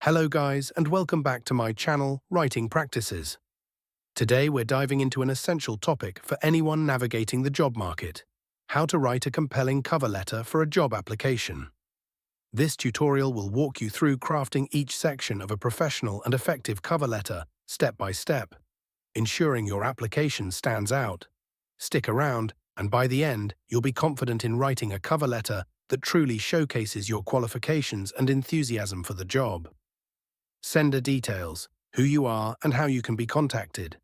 Hello guys, and welcome back to my channel, Writing Practices. Today we're diving into an essential topic for anyone navigating the job market: how to write a compelling cover letter for a job application. This tutorial will walk you through crafting each section of a professional and effective cover letter, step by step, ensuring your application stands out. Stick around, and by the end, you'll be confident in writing a cover letter that truly showcases your qualifications and enthusiasm for the job. Sender details: who you are and how you can be contacted.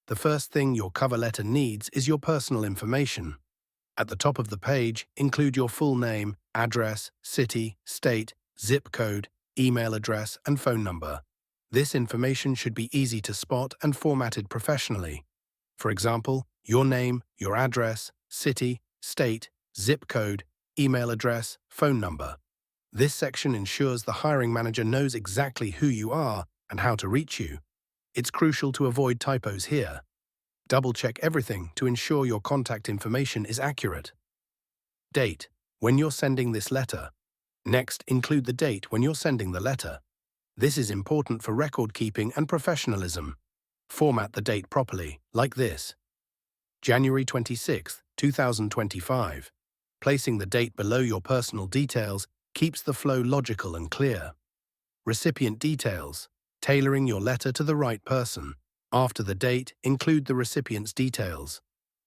The first thing your cover letter needs is your personal information. At the top of the page, include your full name, address, city, state, zip code, email address, and phone number. This information should be easy to spot and formatted professionally. For example, your name, your address, city, state, zip code, email address, phone number. This section ensures the hiring manager knows exactly who you are and how to reach you. It's crucial to avoid typos here. Double-check everything to ensure your contact information is accurate. Date: when you're sending this letter. Next, include the date when you're sending the letter. This is important for record-keeping and professionalism. Format the date properly, like this: January 26, 2025. Placing the date below your personal details keeps the flow logical and clear. Recipient details: tailoring your letter to the right person. After the date, include the recipient's details.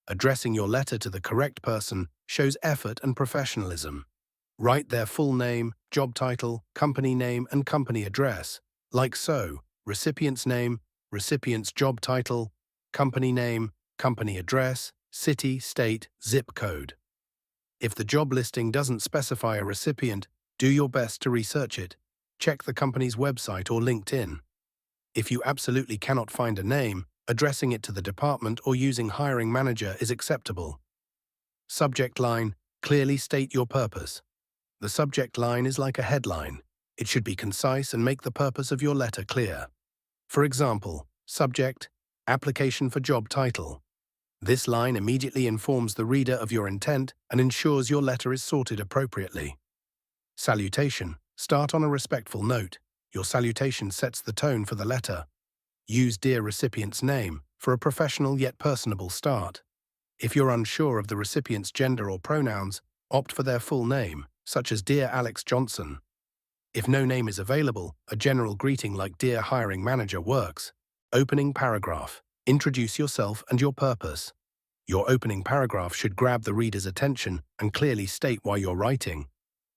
Addressing your letter to the correct person shows effort and professionalism. Write their full name, job title, company name, and company address, like so: recipient's name, recipient's job title, company name, company address, city, state, zip code. If the job listing doesn't specify a recipient, do your best to research it. Check the company's website or LinkedIn. If you absolutely cannot find a name, addressing it to the department or using hiring manager is acceptable. Subject line: clearly state your purpose. The subject line is like a headline. It should be concise and make the purpose of your letter clear. For example, subject: application for job title. This line immediately informs the reader of your intent and ensures your letter is sorted appropriately. Salutation: start on a respectful note. Your salutation sets the tone for the letter. Use dear recipient's name for a professional yet personable start. If you're unsure of the recipient's gender or pronouns, opt for their full name, such as Dear Alex Johnson. If no name is available, a general greeting like Dear Hiring Manager works. Opening paragraph: introduce yourself and your purpose. Your opening paragraph should grab the reader's attention and clearly state why you're writing.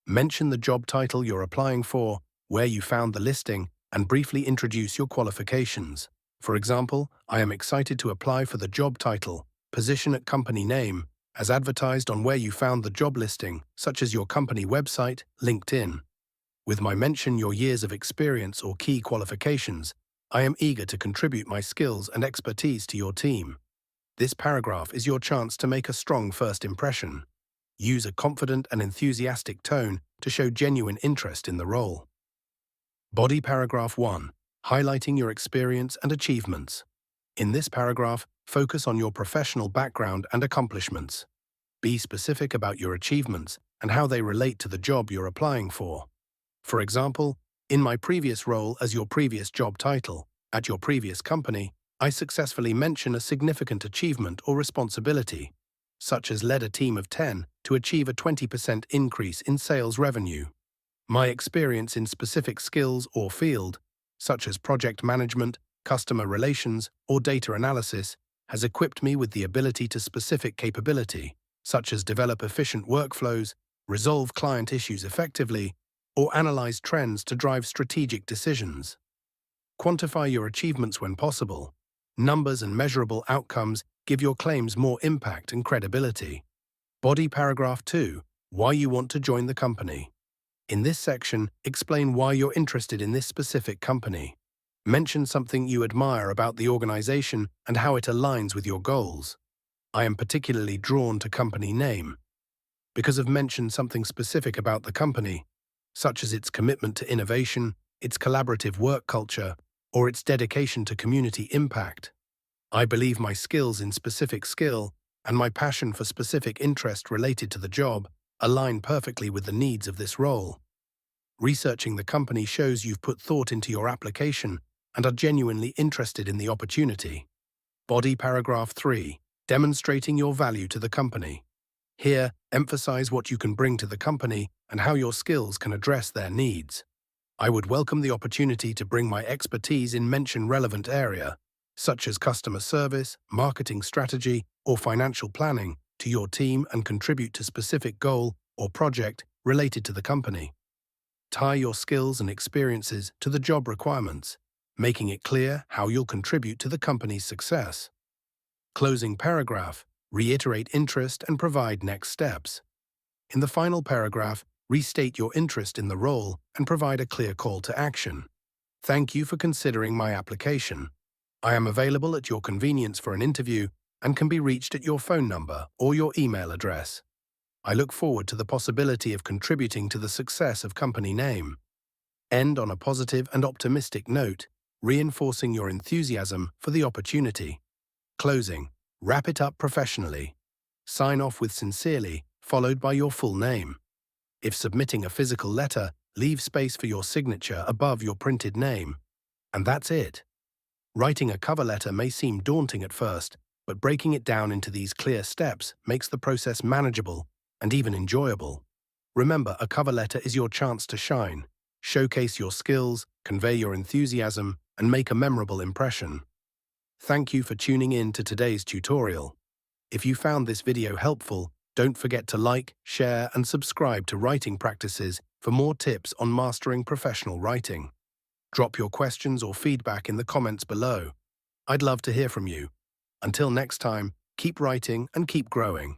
Mention the job title you're applying for, where you found the listing, and briefly introduce your qualifications. For example, I am excited to apply for the job title, position at company name, as advertised on where you found the job listing, such as your company website, LinkedIn. With my mention your years of experience or key qualifications, I am eager to contribute my skills and expertise to your team. This paragraph is your chance to make a strong first impression. Use a confident and enthusiastic tone to show genuine interest in the role. Body paragraph 1. Highlighting your experience and achievements. In this paragraph, focus on your professional background and accomplishments. Be specific about your achievements and how they relate to the job you're applying for. For example, in my previous role as your previous job title, at your previous company, I successfully mention a significant achievement or responsibility, such as led a team of 10 to achieve a 20% increase in sales revenue. My experience in specific skills or field, such as project management, customer relations, or data analysis, has equipped me with the ability to specific capability, such as develop efficient workflows, resolve client issues effectively, or analyze trends to drive strategic decisions. Quantify your achievements when possible. Numbers and measurable outcomes give your claims more impact and credibility. Body paragraph 2. Why you want to join the company. In this section, explain why you're interested in this specific company. Mention something you admire about the organization and how it aligns with your goals. I am particularly drawn to company name. Because of mention something specific about the company, such as its commitment to innovation, its collaborative work culture, or its dedication to community impact. I believe my skills in specific skill and my passion for specific interest related to the job align perfectly with the needs of this role. Researching the company shows you've put thought into your application and are genuinely interested in the opportunity. Body paragraph 3, demonstrating your value to the company. Here, emphasize what you can bring to the company and how your skills can address their needs. I would welcome the opportunity to bring my expertise in mention relevant area, such as customer service, marketing strategy, or financial planning, to your team and contribute to specific goal or project related to the company. Tie your skills and experiences to the job requirements, making it clear how you'll contribute to the company's success. Closing paragraph, reiterate interest and provide next steps. In the final paragraph, restate your interest in the role and provide a clear call to action. Thank you for considering my application. I am available at your convenience for an interview and can be reached at your phone number or your email address. I look forward to the possibility of contributing to the success of company name. End on a positive and optimistic note, reinforcing your enthusiasm for the opportunity. Closing, wrap it up professionally. Sign off with sincerely, followed by your full name. If submitting a physical letter, leave space for your signature above your printed name. And that's it. Writing a cover letter may seem daunting at first, but breaking it down into these clear steps makes the process manageable and even enjoyable. Remember, a cover letter is your chance to shine, showcase your skills, convey your enthusiasm, and make a memorable impression. Thank you for tuning in to today's tutorial. If you found this video helpful, don't forget to like, share, and subscribe to Writing Practices for more tips on mastering professional writing. Drop your questions or feedback in the comments below. I'd love to hear from you. Until next time, keep writing and keep growing.